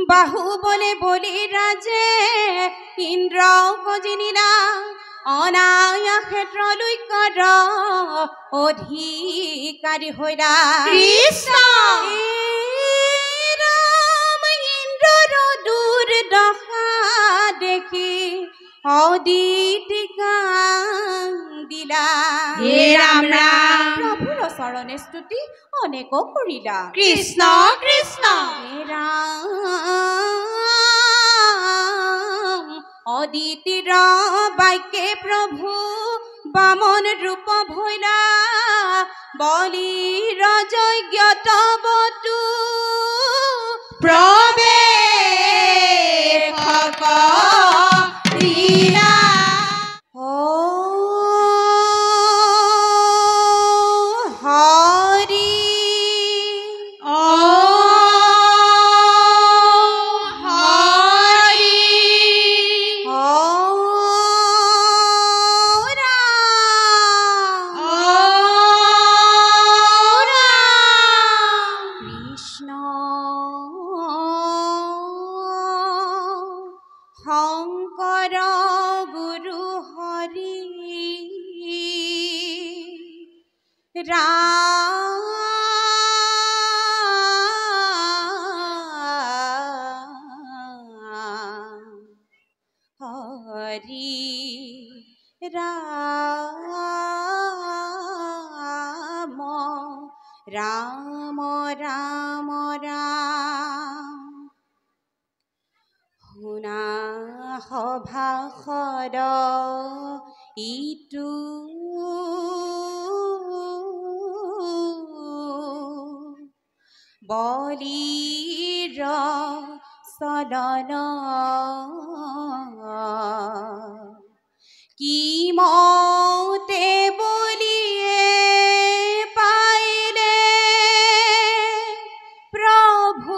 বাহুবলে বলি ৰাজে ইন্দ্ৰ গজিনিলা অনায়া ক্ষেত্ৰলৈ কৰ অধিকাৰী হৈলা কৃষ্ণ ৰাম ইন্দ্ৰৰ দুৰ্দশা দেখি অদিতি কান্দিলা হে ৰাম ৰাম প্ৰভুৰ চৰণে স্তুতি অনেক কৰিলা কৃষ্ণ কৃষ্ণ হে ৰাম অদিতিৰ বাক্যে প্ৰভু বামন ৰূপ ভৈলা বলিৰ যজ্ঞত বতু প্ৰৱেশ কৰিলা ৰাম ৰাম ৰাম শুনা সভাসদ ইটো বলিৰ চলন কি মতে বলিয়ে পাইলে প্ৰভুৰ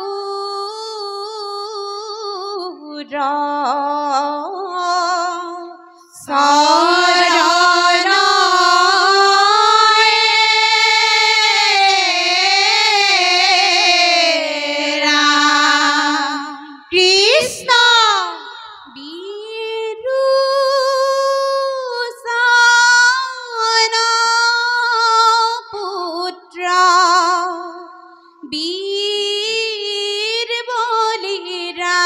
চৰণ কৃষ্ণ বিৰোচন পুত্ৰ বীৰ বলিৰা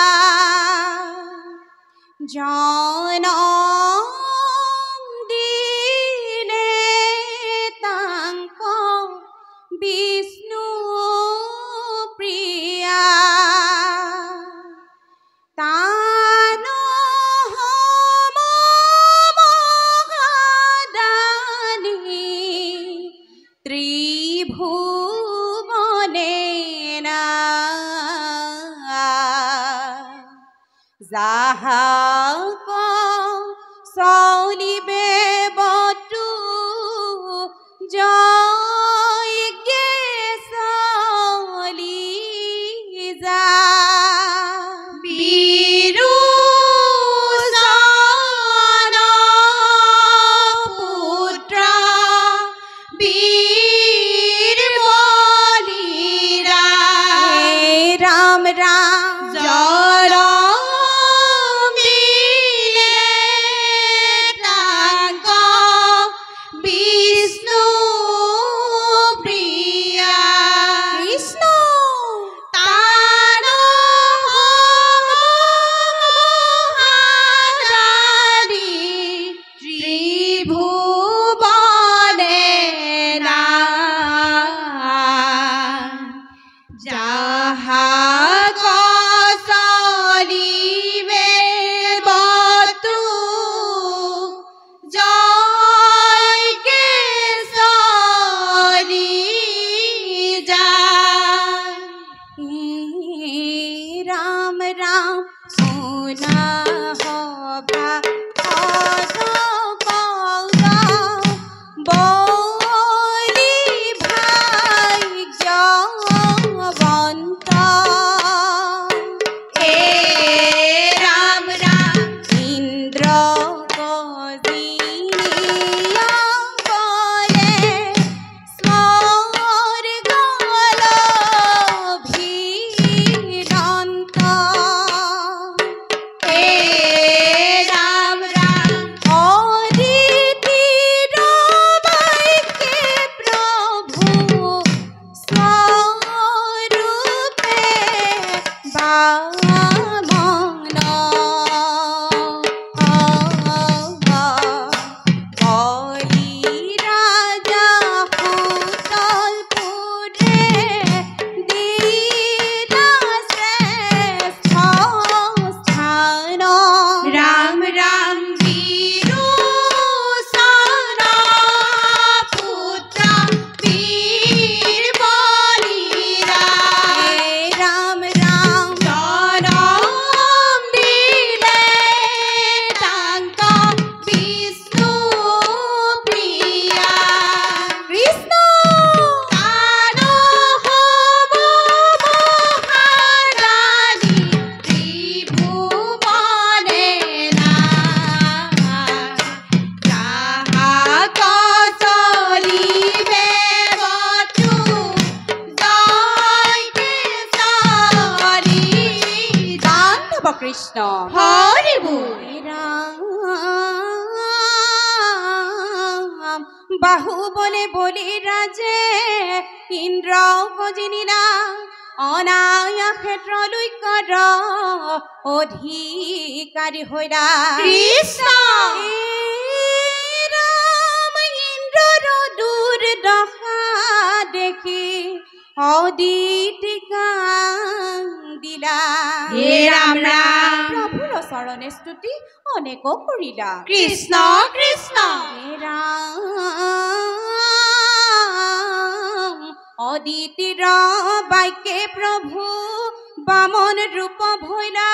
জনম দিলে তাংক বিষ্ণু প্ৰিয়া তান মহাদানী ত্ৰিভুৱনে যাহাক চলিবে বতু জয়গে চলি যা বিৰোচন পুত্ৰ বীৰ বলিৰা হে ৰাম ৰাম জনম দিলে তাংক বিষ্ণু প্ৰিয়া কৃষ্ণ তান মহাদানী ত্ৰিভুৱনে যাহাক চলিবে বতু জয়কে চলি যায় राम राम सुना होगा बोली भाई जवंत हे राम राम इंद्र गजिनिया बोले स्वर्ग लोभिरंत কৃষ্ণ হৰি বল ৰাম বাহুবলে বলি ৰাজে ইন্দ্ৰ গজিনিলা অনায়া ক্ষেত্ৰলৈ কৰ অধিকাৰী হৈলা কৃষ্ণ ৰাম ইন্দ্ৰৰ দুৰ্দশা দেখি অদিতি কান্দিলা হে ৰাম ৰাম প্ৰভুৰ চৰণে স্তুতি অনেক কৰিলা কৃষ্ণ কৃষ্ণ হে ৰাম অদিতিৰ বাক্যে প্ৰভু বামন ৰূপ ভৈলা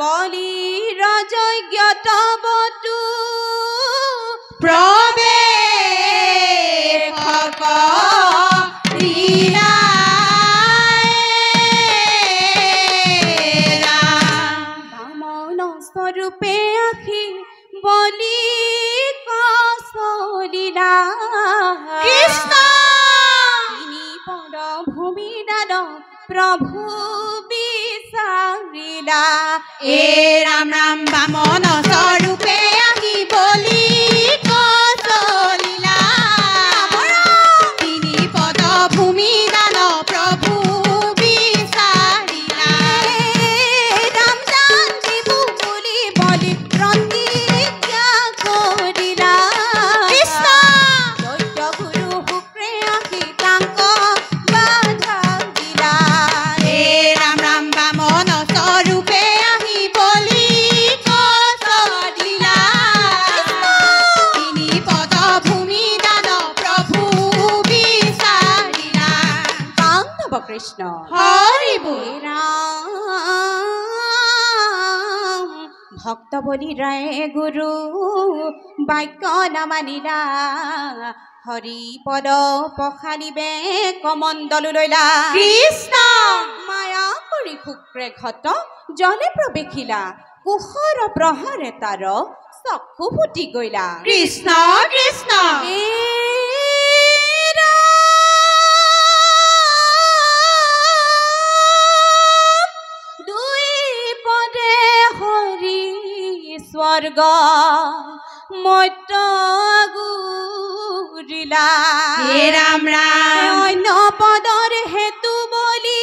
বলিৰ যজ্ঞত বতু প্ৰৱেশ কৰিলা বামন স্বৰূপে আখি বলি কচলিলা কৃষ্ণ তিনি পদ ভূমি দান প্ৰভু বিচাৰিলা হে ৰাম ৰাম বামন স্বৰূপে আহি বলি কচলিলা তিনি পদ ভূমি দান প্ৰভু বিচাৰিলা ৰাম দান দিবু বুলি বলি প্ৰতিজ্ঞা কৰিলা কৃষ্ণ দৈত্য গুৰু শুক্ৰে আহি তাংক বাধা দিলা হে ৰাম ৰাম বামন স্বৰূপে আহি বলি কচলিলা তিনি পদ ভূমি দান প্ৰভু বিচাৰিলা পাণ্ডৱ কৃষ্ণ হৰি বল ৰাম ভক্ত বলি ৰায়ে গুৰু বাক্য নামানিলা হৰি পদ পখালিবে কমণ্ডলো লৈলা কৃষ্ণ মায়া কৰি শুক্ৰে ঘট জলে প্ৰৱেশিলা কুশৰ প্ৰহাৰে তাৰ চক্ষু ফুটি গইলা কৃষ্ণ কৃষ্ণ হে ৰাম, দুই পদে হৰি স্বৰ্গ মত্য গুৰিলা হে ৰাম ৰাম অন্য পদৰ হেতু বলি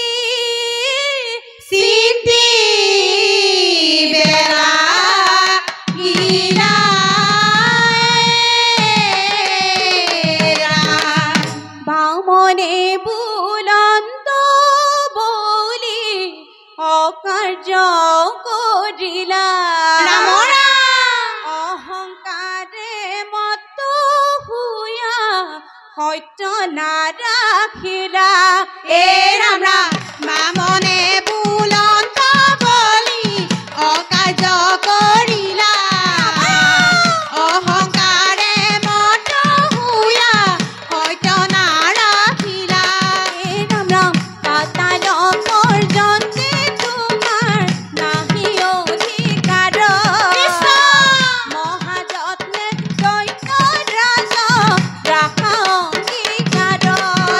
চিন্তি বেলা গিলা বামনে বুলন্ত বলি অকাৰ্য কৰিলা ৰাম অহংকাৰে মত হুয়া সত্য নাৰাখিলা হে ৰাম ৰাম বামনে বুলন্ত বলি অকাৰ্য কৰিলা অহংকাৰে মত হুয়া সত্য নাৰাখিলা হে ৰাম ৰাম পাতালকৰ জন্মে তোমাৰ নাহি অধিকাৰ কৃষ্ণ মহাযত্নে দৈত্য ৰাজ ৰাখা অংগীকাৰ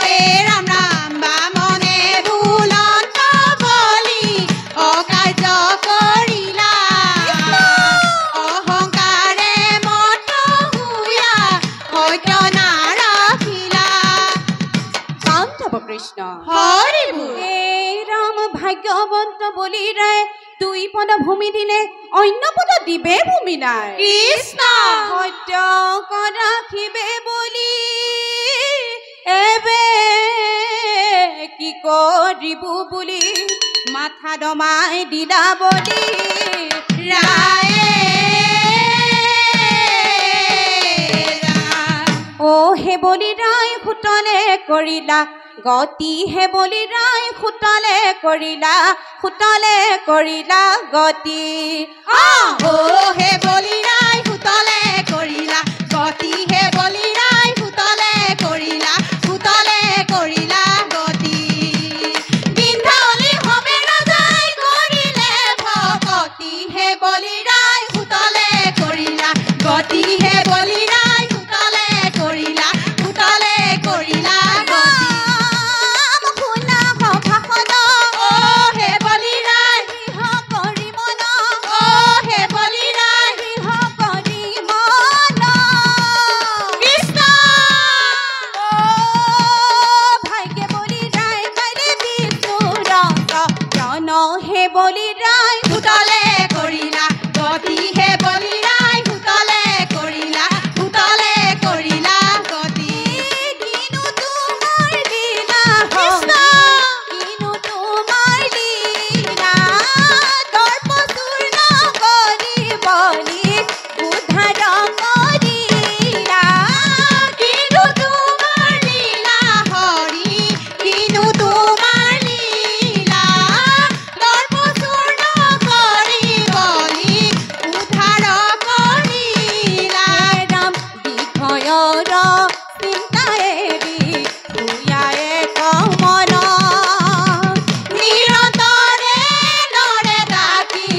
হে ৰাম ৰাম বামনে বুলন্ত বলি অকাৰ্য কৰিলা অহংকাৰে মত হুয়া সত্য নাৰাখিলা পাণ্ডৱ কৃষ্ণ হৰি বল হে ৰাম ভাগ্যৱন্ত বলি ৰায় দুই পদ ভূমি দিলে অন্য পদ দিবে ভূমি নাই কৃষ্ণ সত্য ৰাখিবে বুলি এবে কি কৰিবু বুলি মাথা দমাই দিলা বলি ৰায়ে অ হে বলি ৰায় সুতলে কৰিলা গতি হে বলি ৰায় সুতলে কৰিলা গতি অ হে বলি ৰায় সুতলে কৰিলা গতি হে বলি ৰায় সুতলে কৰিলা গতি বিন্ধাৱলী হবে ৰজাই কৰিলে ভকতি হে বলি ৰায় সুতলে কৰিলা গতি হে বলি ৰায় সুতলে কৰিলা গতি শুনা ভাষণ অ হে বলি ৰায় গৃহ বলিৰাই ভূতলে কৰিলা গতি হে বলিৰাই ভূতলে কৰিলা গতি কিনো তোমাৰ লীলা কৃষ্ণ। কিনো তোমাৰ লীলা দৰ্পচূৰ্ণ কৰি বলি উদ্ধাৰ কৰিলা কিনো তোমাৰ লীলা হৰি কিনো তোমাৰ লীলা দৰ্পচূৰ্ণ কৰি বলি উদ্ধাৰ কৰিলা ৰাম বিষয়ৰ চিন্তায়েদি ভূঞায়ে কমন নিৰতৰে নৰে ডাকি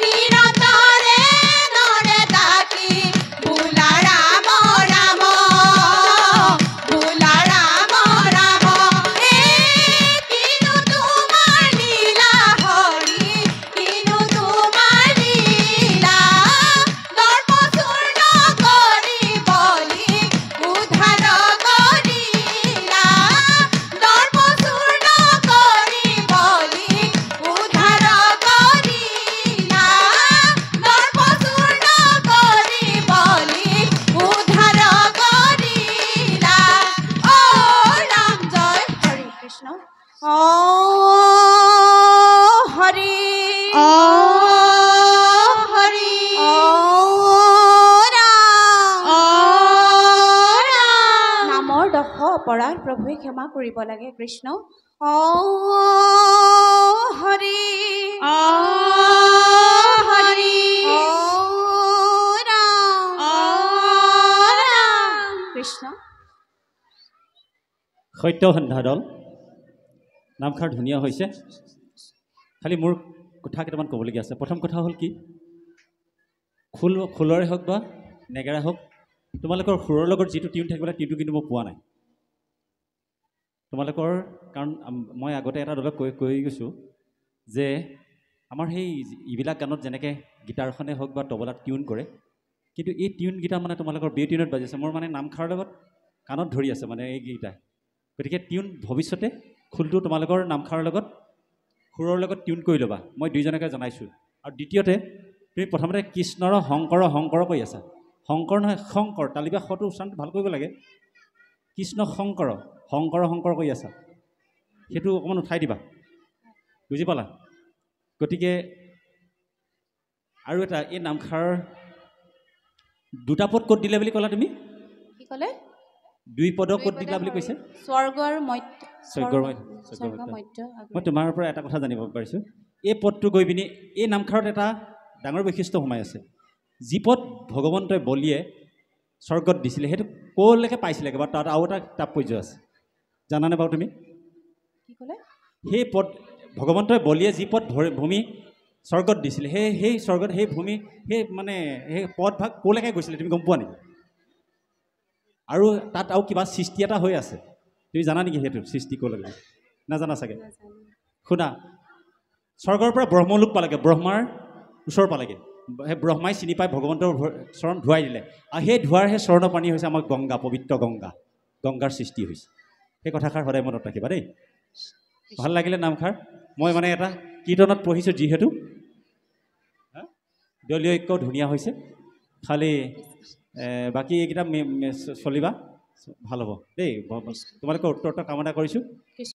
নিৰতৰে নৰে ডাকি বোলা ৰাম ৰাম বোলা ৰাম ৰাম কিনো তোমাৰ লীলা হৰি কিনো তোমাৰ লীলা দৰ্পচূৰ্ণ কৰি বলি উদ্ধাৰ কৰিলা দৰ্পচূৰ্ণ কৰি বলি উদ্ধাৰ কৰিলা দৰ্পচূৰ্ণ কৰি বলি উদ্ধাৰ কৰিলা অ ৰাম জয় হৰি কৃষ্ণ অ হৰি অ হৰি অ ৰাম অ ৰাম নামৰ দশ অপৰাধ প্ৰভুৱে ক্ষমা কৰিব লাগে কৃষ্ণ অ হৰি অ হৰি অ ৰাম অ ৰাম কৃষ্ণ সত্য সন্ধ্যা দল নামষাৰ ধুনীয়া হৈছে খালি মোৰ কথা কেইটামান ক'বলগীয়া আছে প্ৰথম কথা হ'ল কি খোলৰে হওক বা নেগেৰা হওক তোমালোকৰ সুৰৰ লগত যিটো টিউন থাকিব লাগে টিউনটো কিন্তু মই পোৱা নাই তোমালোকৰ কাৰণ মই আগতে এটা দলক কৈ গৈছোঁ যে আমাৰ সেই এইবিলাক গানত যেনেকৈ গীটাৰখনে হওক বা তবলাত টিউন কৰে কিন্তু এই টিউনকেইটা মানে তোমালোকৰ বে টিউনত বাজিছে মোৰ মানে নামষাৰৰ লগত কাণত ধৰি আছে মানে এইকেইটা গতিকে টিউন ভৱিষ্যতে খোলটো তোমালোকৰ নামষাৰৰ লগত সুৰৰ লগত টিউন কৰি ল'বা মই দুইজনকে জনাইছোঁ আৰু দ্বিতীয়তে তুমি প্ৰথমতে কৃষ্ণৰ শংকৰ কৈ আছা শংকৰ নহয় শংকৰ তালিবা শটো উচ্চাৰণটো ভাল কৰিব লাগে কৃষ্ণ শংকৰ কৈ আছা সেইটো অকণমান উঠাই দিবা বুজি পালা গতিকে আৰু এটা এই নামষাৰ দুটা পদ ক'ত দিলে বুলি ক'লা তুমি কি ক'লে দুই পদ ক'ত দিলা বুলি কৈছে স্বৰ্গ আৰু মধ্য স্বৰ্গৰ স্বৰ্গ মধ্য মই তোমাৰ পৰা এটা কথা জানিব পাৰিছোঁ এই পদটো গৈ পিনি এই নামষাৰত এটা ডাঙৰ বৈশিষ্ট্য সোমাই আছে যি পদ ভগৱন্তই বলিয়ে স্বৰ্গত দিছিলে সেইটো ক'লৈকে পাইছিলেগৈ বা তাত আৰু এটা তাৎপৰ্য আছে জানানে বাৰু তুমি কি ক'লে সেই পদ ভগৱন্তই বলিয়ে যি পদ ভূমি স্বৰ্গত দিছিলে সেই স্বৰ্গত সেই ভূমি সেই মানে সেই পদভাগ ক'লৈকে গৈছিলে তুমি গম পোৱা নেকি আৰু তাত আৰু কিবা সৃষ্টি এটা হৈ আছে তুমি জানা নেকি সেইটো সৃষ্টি ক'লৈকে নাজানা চাগে শুনা স্বৰ্গৰ পৰা ব্ৰহ্মলোক পালেগৈ ব্ৰহ্মাৰ ওচৰ পালেগৈ সেই ব্ৰহ্মাই চিনি পাই ভগৱন্তৰ চৰণ ধুৱাই দিলে আৰু সেই ধোৱাৰ সেই চৰণৰ পানী হৈছে আমাৰ গংগা পবিত্ৰ গংগাৰ সৃষ্টি হৈছে সেই কথাষাৰ সদায় মনত ৰাখিবা দেই ভাল লাগিলে নামষাৰ মই মানে এটা কীৰ্তনত পঢ়িছোঁ যিহেতু দলীয় ঐক্য ধুনীয়া হৈছে খালি বাকী এইকেইটা চলিবা ভাল হ'ব দেই তোমালোকৰ উত্তৰ কামনা কৰিছোঁ